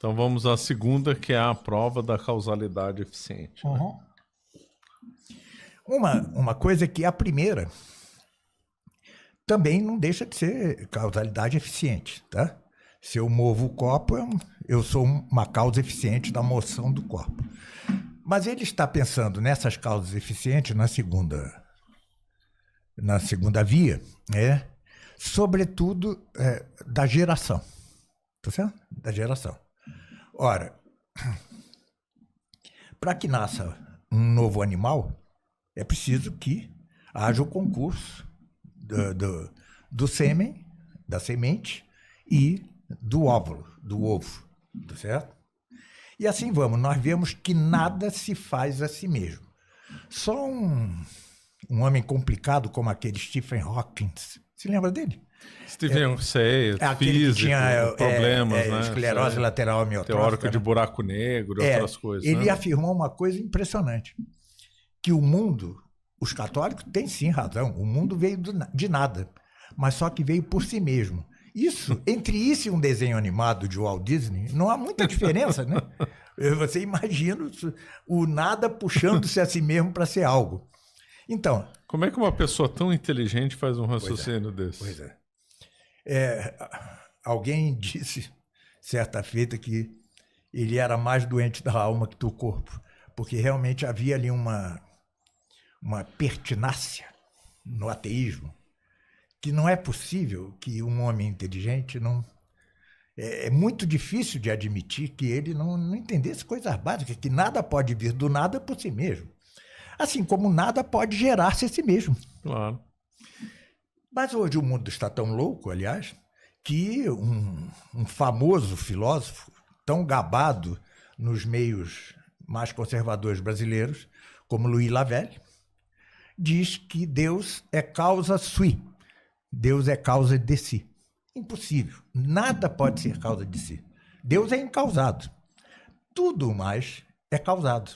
Então vamos à segunda, que é a prova da causalidade eficiente. Né? Uhum. Uma coisa que a primeira também não deixa de ser causalidade eficiente, tá? Se eu movo o copo, eu sou uma causa eficiente da moção do corpo. Mas ele está pensando nessas causas eficientes na segunda via, sobretudo da geração. Tá certo? Da geração. Ora, para que nasça um novo animal, é preciso que haja o concurso do sêmen, da semente e do óvulo, do ovo, tá certo? E assim vamos, nós vemos que nada se faz a si mesmo. Só um homem complicado como aquele Stephen Hawking, se lembra dele? Stephen, físico, que tinha problemas, né? Esclerose lateral amiotrófica. Teórico de buraco negro, outras coisas. Ele né? afirmou uma coisa impressionante, que o mundo, os católicos têm sim razão, o mundo veio de nada, mas só que veio por si mesmo. Entre isso e um desenho animado de Walt Disney, não há muita diferença, né? Você imagina o nada puxando-se a si mesmo para ser algo. Então... Como é que uma pessoa tão inteligente faz um raciocínio desse? Pois é. Alguém disse, certa feita, que ele era mais doente da alma que do corpo, porque realmente havia ali uma pertinácia no ateísmo, que não é possível que um homem inteligente não... É muito difícil de admitir que ele não entendesse coisas básicas, que nada pode vir do nada por si mesmo. Assim como nada pode gerar-se a si mesmo. Claro. Mas hoje o mundo está tão louco, aliás, que um famoso filósofo, tão gabado nos meios mais conservadores brasileiros, como Louis Lavelle, diz que Deus é causa sui. Deus é causa de si. Impossível. Nada pode ser causa de si. Deus é incausado. Tudo mais é causado.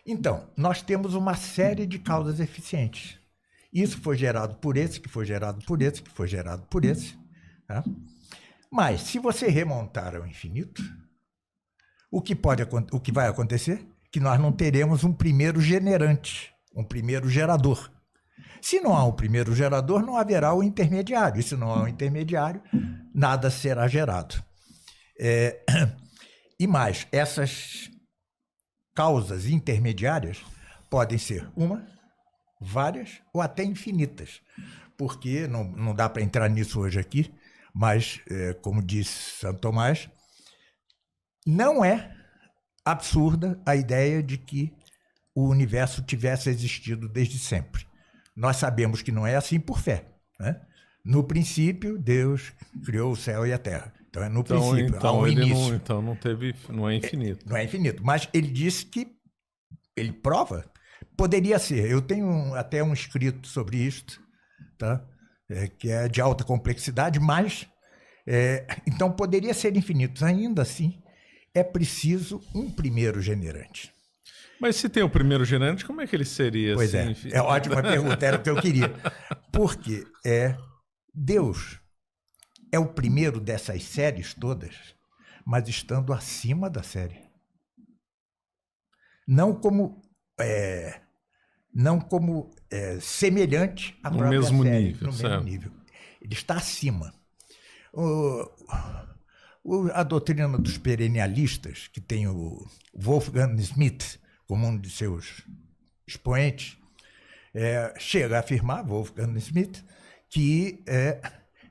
Então, nós temos uma série de causas eficientes. Isso foi gerado por esse, que foi gerado por esse, que foi gerado por esse. Tá? Mas, se você remontar ao infinito, o que vai acontecer? Que nós não teremos um primeiro generante, um primeiro gerador. Se não há um primeiro gerador, não haverá o intermediário. E se não há um intermediário, nada será gerado. E mais, essas causas intermediárias podem ser uma, várias ou até infinitas. Porque não dá para entrar nisso hoje aqui, mas, como disse Santo Tomás, não é absurda a ideia de que o universo tivesse existido desde sempre. Nós sabemos que não é assim por fé. Né? No princípio, Deus criou o céu e a terra. Então, é no princípio, há um início. Não é infinito. Não é infinito. Mas ele disse que, ele prova, poderia ser. Eu tenho até um escrito sobre isto, tá? Que é de alta complexidade, mas, então, poderia ser infinito. Ainda assim, é preciso um primeiro generante. Mas se tem o primeiro gerante, como é que ele seria? Pois assim, é ótima pergunta, era o que eu queria. Porque Deus é o primeiro dessas séries todas, mas estando acima da série. Não como semelhante à própria mesmo série. nível, No certo. mesmo nível. Ele está acima. A doutrina dos perennialistas, que tem o Wolfgang Schmidt como um de seus expoentes, chega a afirmar, Wolfgang Schmidt, que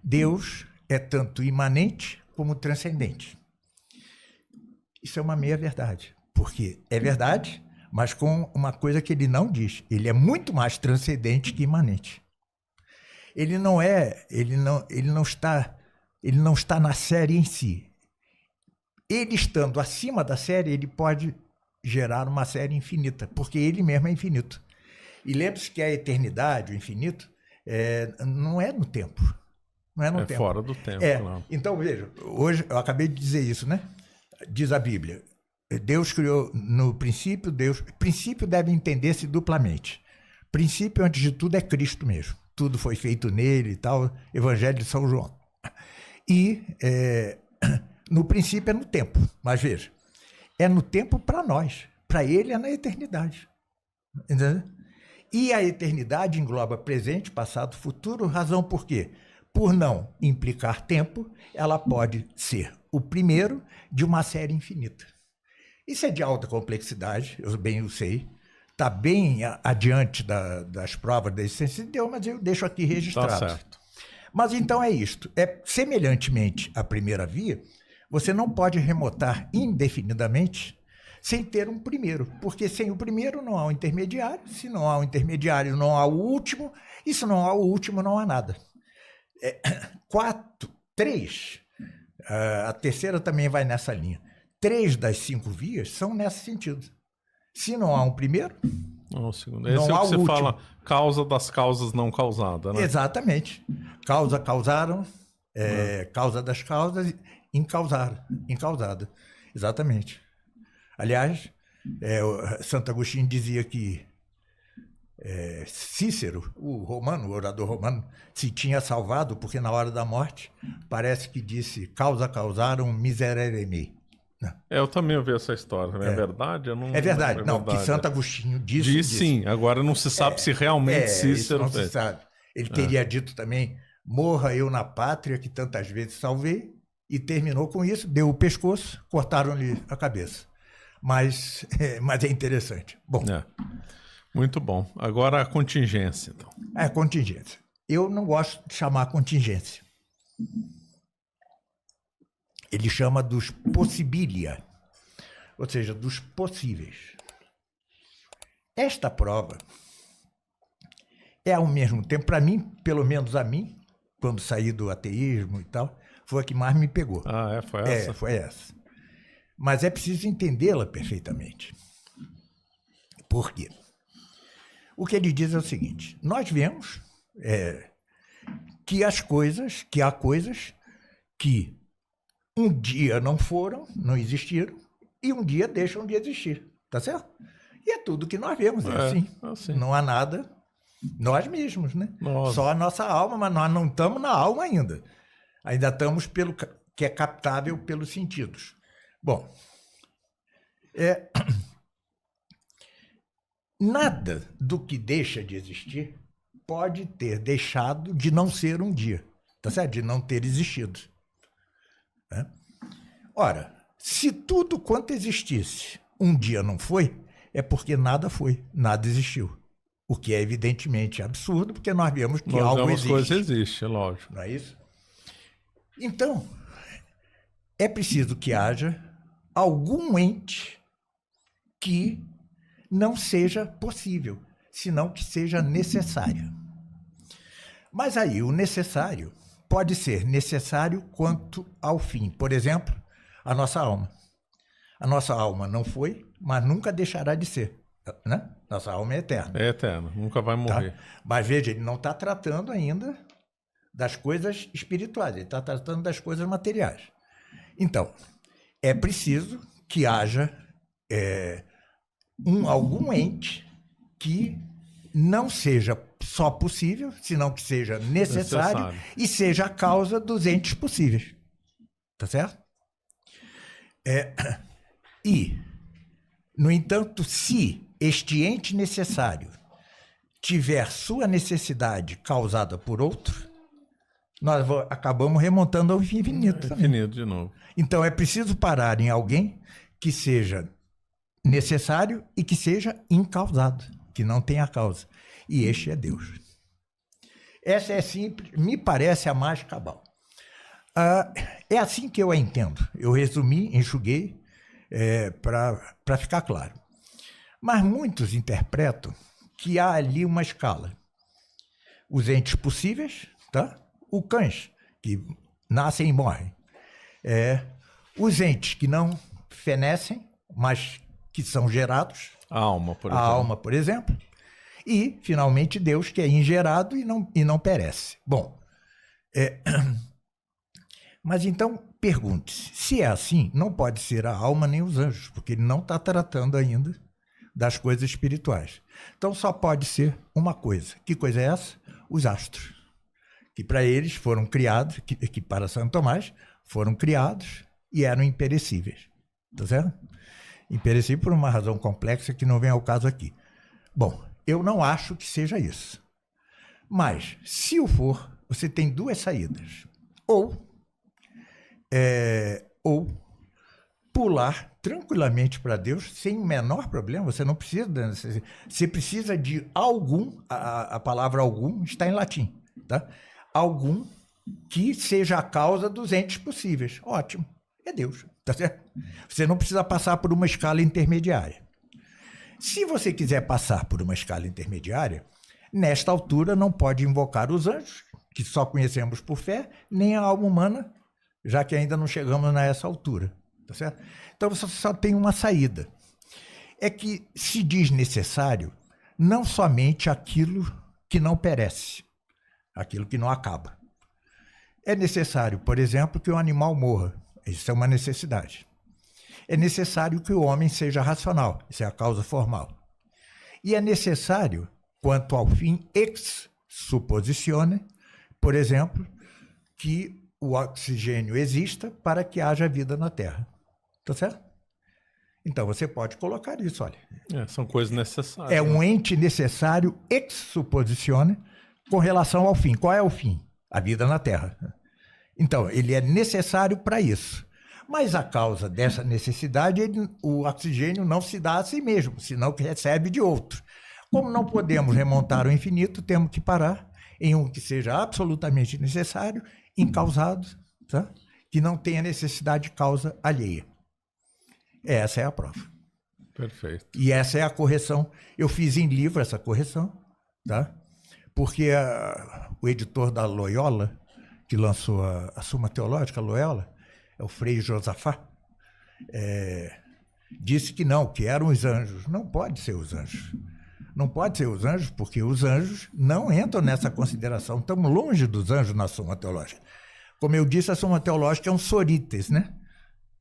Deus é tanto imanente como transcendente. Isso é uma meia-verdade, porque é verdade, mas com uma coisa que ele não diz. Ele é muito mais transcendente que imanente. Ele não está na série em si. Ele estando acima da série, ele pode gerar uma série infinita, porque ele mesmo é infinito. E lembre-se que a eternidade, o infinito, não é no tempo. Não é no tempo. Fora do tempo. Não. Então, veja, hoje eu acabei de dizer isso, né? Diz a Bíblia, Deus criou no princípio, princípio deve entender-se duplamente. Princípio, antes de tudo, é Cristo mesmo. Tudo foi feito nele e tal, Evangelho de São João. E No princípio é no tempo, mas veja, é no tempo para nós, para ele é na eternidade. Entendeu? E a eternidade engloba presente, passado, futuro, razão por quê? Por não implicar tempo, ela pode ser o primeiro de uma série infinita. Isso é de alta complexidade, eu bem o sei, está bem adiante das provas da existência de Deus, mas eu deixo aqui registrado. Tá certo. Mas então é isto, semelhantemente à primeira via, você não pode remotar indefinidamente sem ter um primeiro, porque sem o primeiro não há um intermediário, se não há um intermediário não há o último, e se não há o último não há nada. 3, a terceira também vai nessa linha, 3 das 5 vias são nesse sentido. Se não há um primeiro, não, segundo. Esse não é o há que você último. fala, causa das causas não causadas, né? Exatamente. Causa, causaram, causa das causas, incausada. Exatamente. Aliás, Santo Agostinho dizia que Cícero, o orador romano, se tinha salvado porque na hora da morte parece que disse causa causaram miserere mei. Eu também ouvi essa história, não é verdade? Eu não, É verdade, é não, verdade. que Santo Agostinho disse. Diz sim, agora não se sabe se realmente Isso Cícero não se fez. sabe. Ele teria dito também, morra eu na pátria que tantas vezes salvei, e terminou com isso, deu o pescoço, cortaram-lhe a cabeça. Mas é interessante. Bom. Muito bom. Agora a contingência, então. Contingência. Eu não gosto de chamar contingência. Ele chama dos possibilia, ou seja, dos possíveis. Esta prova é ao mesmo tempo, para mim, pelo menos a mim, quando saí do ateísmo e tal, foi a que mais me pegou. Foi essa? Foi essa. Mas é preciso entendê-la perfeitamente. Por quê? O que ele diz é o seguinte, nós vemos que há coisas que um dia não foram, não existiram, e um dia deixam de existir, tá certo? E é tudo que nós vemos, assim. Não há nada, nós mesmos, né? Nossa. Só a nossa alma, mas nós não estamos na alma ainda. Ainda estamos pelo que é captável pelos sentidos. Bom, nada do que deixa de existir pode ter deixado de não ser um dia, tá certo? De não ter existido. Ora, se tudo quanto existisse um dia não foi, é porque nada foi, nada existiu. O que é evidentemente absurdo, porque nós vemos que algo existe. Coisa existe, lógico. Não é isso? Então, é preciso que haja algum ente que não seja possível, senão que seja necessário. Mas aí o necessário pode ser necessário quanto ao fim. Por exemplo, a nossa alma. A nossa alma não foi, mas nunca deixará de ser. Né? Nossa alma é eterna. É eterna, nunca vai morrer. Tá? Mas veja, ele não está tratando ainda das coisas espirituais, ele está tratando das coisas materiais. Então, é preciso que haja algum ente que não seja só possível, senão que seja necessário. E seja a causa dos entes possíveis. Tá certo? E, no entanto, se este ente necessário tiver sua necessidade causada por outro, nós acabamos remontando ao infinito. Infinito de novo. Então é preciso parar em alguém que seja necessário e que seja incausado, que não tenha causa. E este é Deus. Essa é simples, me parece a mais cabal. É assim que eu a entendo. Eu resumi, enxuguei, para ficar claro. Mas muitos interpretam que há ali uma escala. Os entes possíveis, tá? Os cães, que nascem e morrem. Os entes que não fenecem, mas que são gerados. A alma, por exemplo. A alma, por exemplo. E, finalmente, Deus, que é ingerado e não perece. Bom, mas então, pergunte-se, se é assim, não pode ser a alma nem os anjos, porque ele não está tratando ainda das coisas espirituais. Então, só pode ser uma coisa. Que coisa é essa? Os astros. Que para eles foram criados, que para Santo Tomás foram criados e eram imperecíveis. Tá certo? Imperecível por uma razão complexa que não vem ao caso aqui. Bom, eu não acho que seja isso. Mas, se o for, você tem duas saídas. Ou pular tranquilamente para Deus sem o menor problema. Você não precisa. Você precisa de algum, a palavra algum está em latim, tá? Algum que seja a causa dos entes possíveis. Ótimo, é Deus, tá certo? Você não precisa passar por uma escala intermediária. Se você quiser passar por uma escala intermediária, nesta altura não pode invocar os anjos, que só conhecemos por fé, nem a alma humana, já que ainda não chegamos nessa altura. Tá certo? Então você só tem uma saída. É que se diz necessário não somente aquilo que não perece, aquilo que não acaba. É necessário, por exemplo, que o animal morra. Isso é uma necessidade. É necessário que o homem seja racional. Isso é a causa formal. E é necessário, quanto ao fim ex suppositione, por exemplo, que o oxigênio exista para que haja vida na Terra. Tá certo? Então você pode colocar isso, olha. São coisas necessárias. É um ente necessário ex suppositione com relação ao fim. Qual é o fim? A vida na Terra. Então, ele é necessário para isso. Mas a causa dessa necessidade, o oxigênio não se dá a si mesmo, senão que recebe de outro. Como não podemos remontar ao infinito, temos que parar em um que seja absolutamente necessário, incausado, tá? Que não tenha necessidade de causa alheia. Essa é a prova. Perfeito. E essa é a correção. Eu fiz em livro essa correção, tá? Porque o editor da Loyola, que lançou a Suma Teológica, Loyola, é o Frei Josafá, disse que não, que eram os anjos. Não pode ser os anjos. Não pode ser os anjos, porque os anjos não entram nessa consideração. Estamos longe dos anjos na Suma Teológica. Como eu disse, a Suma Teológica é um sorites, né?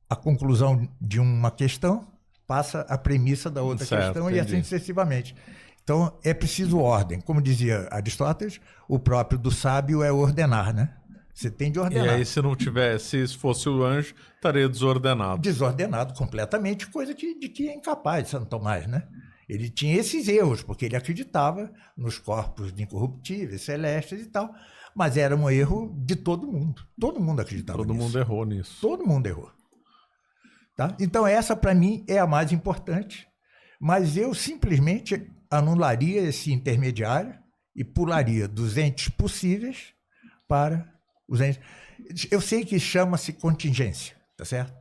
A conclusão de uma questão passa a premissa da outra questão e assim sucessivamente. Então, é preciso ordem. Como dizia Aristóteles, o próprio do sábio é ordenar, né? Você tem de ordenar. E aí, se não tivesse, se fosse o anjo, estaria desordenado. Desordenado completamente, coisa de que é incapaz, Santo Tomás, né? Ele tinha esses erros, porque ele acreditava nos corpos incorruptíveis, celestes e tal, mas era um erro de todo mundo. Todo mundo acreditava nisso. Todo mundo errou nisso. Todo mundo errou. Tá? Então, essa, para mim, é a mais importante, mas eu simplesmente anularia esse intermediário e pularia dos entes possíveis para os entes. Eu sei que chama-se contingência, tá certo?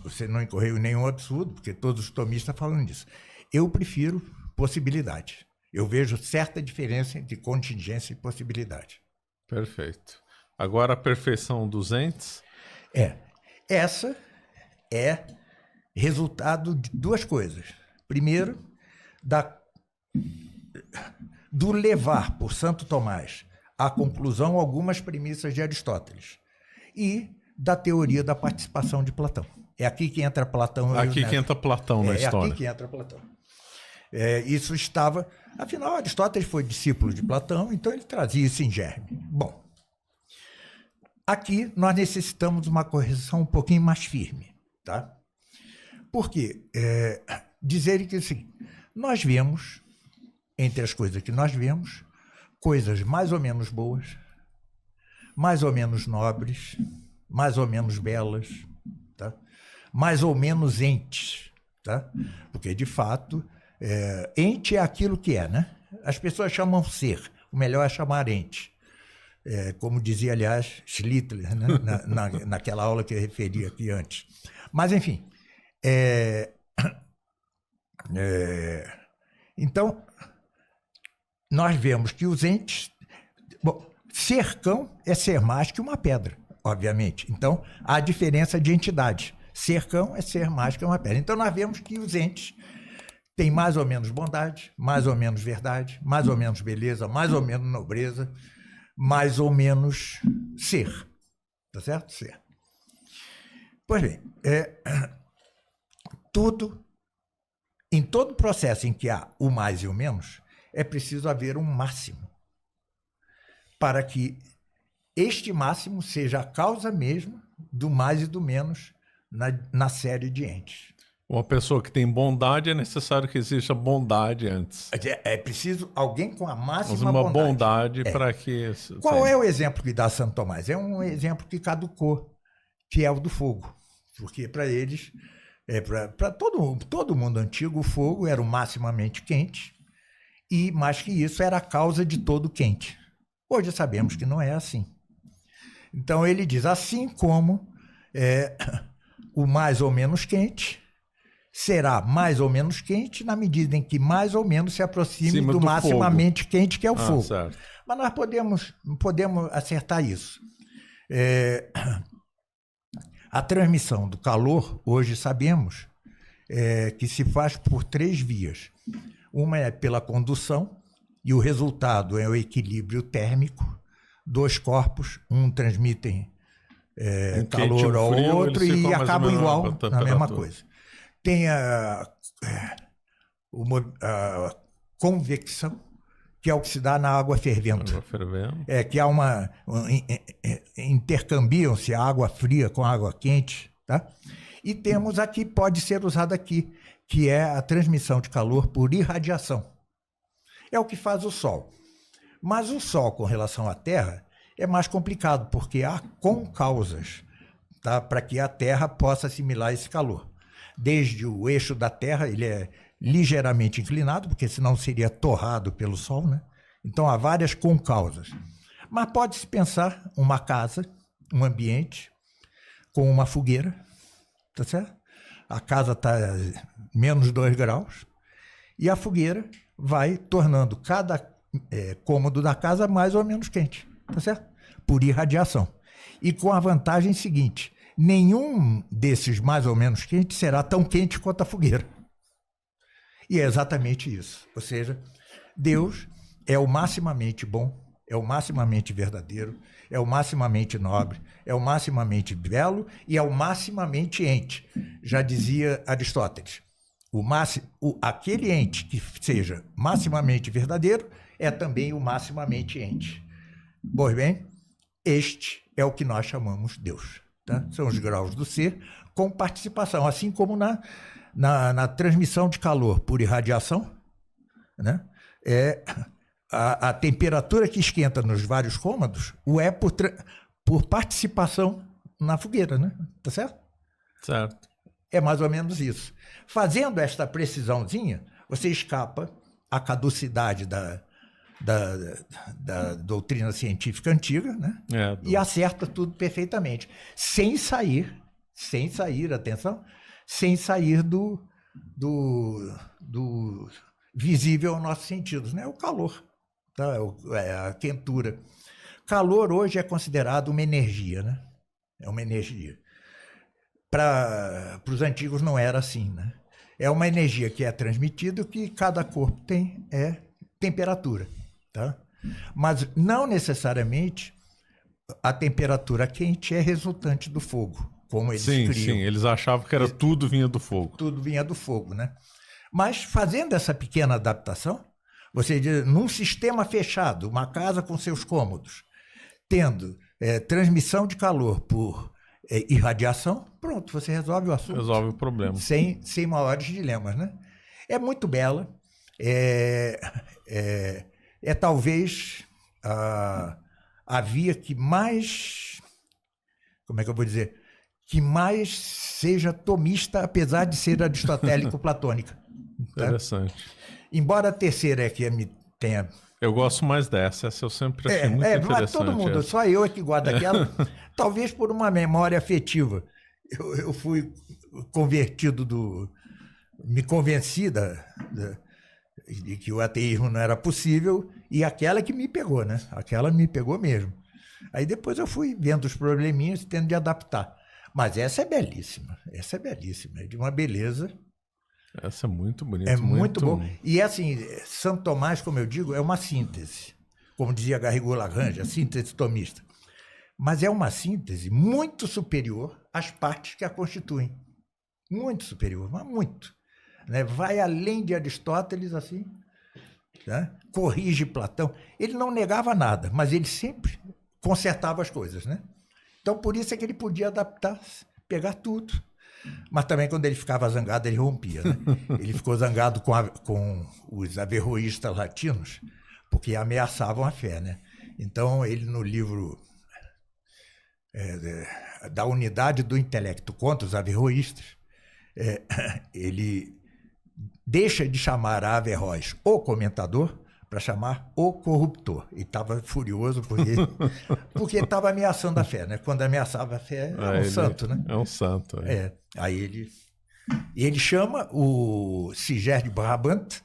Você não incorreu em nenhum absurdo, porque todos os tomistas falam disso. Eu prefiro possibilidade. Eu vejo certa diferença entre contingência e possibilidade. Perfeito. Agora a perfeição dos entes? Essa é resultado de duas coisas. Primeiro, do levar por Santo Tomás à conclusão algumas premissas de Aristóteles e da teoria da participação de Platão. É aqui que entra Platão. Aqui que entra Platão na história. É aqui que entra Platão. Isso estava... Afinal, Aristóteles foi discípulo de Platão, então ele trazia isso em germe. Bom, aqui nós necessitamos uma correção um pouquinho mais firme, tá? Porque dizer que assim, nós vemos, entre as coisas que nós vemos, coisas mais ou menos boas, mais ou menos nobres, mais ou menos belas, tá? Mais ou menos entes, tá? Porque, de fato, ente é aquilo que é, né? As pessoas chamam ser, o melhor é chamar ente. Como dizia, aliás, Schlittler, né? naquela aula que eu referi aqui antes. Mas, enfim, então, nós vemos que os entes... Bom, ser cão é ser mais que uma pedra, obviamente. Então, há diferença de entidade. Ser cão é ser mais que uma pedra. Então, nós vemos que os entes têm mais ou menos bondade, mais ou menos verdade, mais ou menos beleza, mais ou menos nobreza, mais ou menos ser. Tá certo? Ser. Pois bem, em todo processo em que há o mais e o menos, é preciso haver um máximo para que este máximo seja a causa mesma do mais e do menos na série de entes. Uma pessoa que tem bondade, é necessário que exista bondade antes. É preciso alguém com a Mas máxima uma bondade. bondade para que... Qual é o exemplo que dá Santo Tomás? É um exemplo que caducou, que é o do fogo. Porque para eles, para todo mundo antigo, o fogo era o maximamente quente e, mais que isso, era a causa de todo quente. Hoje sabemos que não é assim. Então ele diz, assim como o mais ou menos quente será mais ou menos quente na medida em que mais ou menos se aproxime do maximamente quente, que é o fogo. Certo. Mas nós podemos acertar isso. A transmissão do calor, hoje sabemos, que se faz por 3 vias. Uma é pela condução, e o resultado é o equilíbrio térmico. 2 corpos, um transmitem calor ao outro e acabam igual, na mesma coisa. Tem a convecção, que é o que se dá na água fervendo. Que há intercambiam-se a água fria com a água quente, tá? E temos aqui, pode ser usado aqui, que é a transmissão de calor por irradiação. É o que faz o Sol. Mas o Sol, com relação à Terra, é mais complicado, porque há concausas, tá? Para que a Terra possa assimilar esse calor. Desde o eixo da Terra, ele é ligeiramente inclinado, porque senão seria torrado pelo Sol, né? Então há várias concausas. Mas pode-se pensar uma casa, um ambiente, com uma fogueira, tá certo? A casa está menos 2 graus, e a fogueira vai tornando cada cômodo da casa mais ou menos quente, tá certo? Por irradiação. E com a vantagem seguinte, nenhum desses mais ou menos quentes será tão quente quanto a fogueira. E é exatamente isso. Ou seja, Deus é o maximamente bom, é o maximamente verdadeiro, é o maximamente nobre, é o maximamente belo e é o maximamente ente. Já dizia Aristóteles, aquele ente que seja maximamente verdadeiro é também o maximamente ente. Pois bem, este é o que nós chamamos Deus. Tá? São os graus do ser com participação, assim como na transmissão de calor por irradiação, né? A temperatura que esquenta nos vários cômodos é por participação na fogueira, né? Tá certo? Certo. É mais ou menos isso. Fazendo esta precisãozinha, você escapa à caducidade da doutrina científica antiga, né? E acerta tudo perfeitamente, sem sair, atenção, sem sair do visível aos nossos sentidos, né? O calor, tá? A quentura. Calor hoje é considerado uma energia, né? É uma energia. Para os antigos não era assim, né? É uma energia que é transmitida, que cada corpo tem temperatura. Tá? Mas não necessariamente a temperatura quente é resultante do fogo, como eles criam. Sim, eles achavam que era tudo vinha do fogo. Tudo vinha do fogo, né? Mas fazendo essa pequena adaptação, você diz, num sistema fechado, uma casa com seus cômodos, tendo transmissão de calor por irradiação, pronto, você resolve o assunto. Resolve o problema. Sem maiores dilemas, né? É muito bela, talvez a via que mais, como é que eu vou dizer, que mais seja tomista, apesar de ser aristotélico-platônica. Tá? Interessante. Embora a terceira é que me tenha... Eu gosto mais dessa, essa eu sempre achei muito interessante. Não é todo mundo, só eu é que gosto daquela, talvez por uma memória afetiva. Eu fui convertido me convenci de que o ateísmo não era possível, e aquela que me pegou, né? Aquela me pegou mesmo. Aí depois eu fui vendo os probleminhas e tendo de adaptar. Mas essa é belíssima, é de uma beleza. Essa é muito bonita. É muito bom. E assim, Santo Tomás, como eu digo, é uma síntese. Como dizia Garrigou Lagrange, a síntese tomista. Mas é uma síntese muito superior às partes que a constituem. Muito superior, mas muito. Né? Vai além de Aristóteles, assim, né? Corrige Platão. Ele não negava nada, mas ele sempre consertava as coisas, né? Então, por isso é que ele podia adaptar, pegar tudo. Mas também, quando ele ficava zangado, ele rompia. Né? Ele ficou zangado com os averroístas latinos, porque ameaçavam a fé. Né? Então, ele, no livro da Unidade do Intelecto contra os Averroístas, ele deixa de chamar a Averroes o comentador para chamar o corruptor. E estava furioso porque estava ameaçando a fé. Né? Quando ameaçava a fé, é um santo. Né? É um santo. Aí ele chama o Siger de Brabant,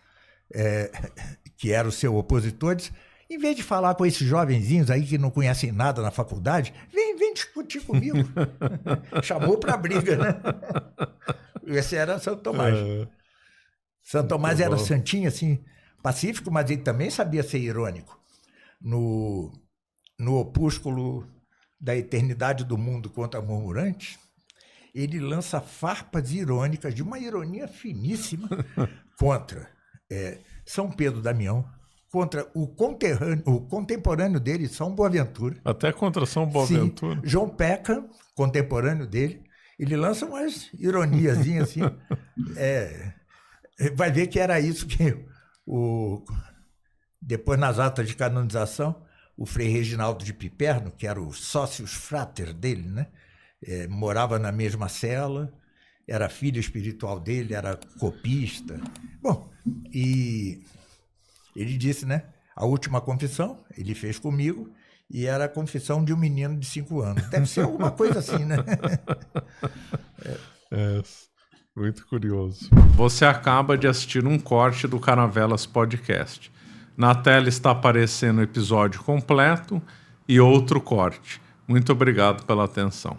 que era o seu opositor, diz, em vez de falar com esses jovenzinhos aí que não conhecem nada na faculdade, vem discutir comigo. Chamou para briga, né? Esse era Santo Tomás. Santo Tomás era santinho, assim, pacífico, mas ele também sabia ser irônico. No opúsculo da Eternidade do Mundo contra Murmurantes, ele lança farpas irônicas, de uma ironia finíssima, contra São Pedro Damião, contra o contemporâneo dele, São Boaventura. Até contra São Boaventura. Sim, João Peca, contemporâneo dele, ele lança umas ironiazinhas assim. Vai ver que era isso que depois, nas atas de canonização, o Frei Reginaldo de Piperno, que era o sócios frater dele, né? Morava na mesma cela, era filho espiritual dele, era copista. Bom, e ele disse, né? A última confissão ele fez comigo e era a confissão de um menino de 5 anos. Deve ser alguma coisa assim, né? Muito curioso. Você acaba de assistir um corte do Caravelas Podcast. Na tela está aparecendo o episódio completo e outro corte. Muito obrigado pela atenção.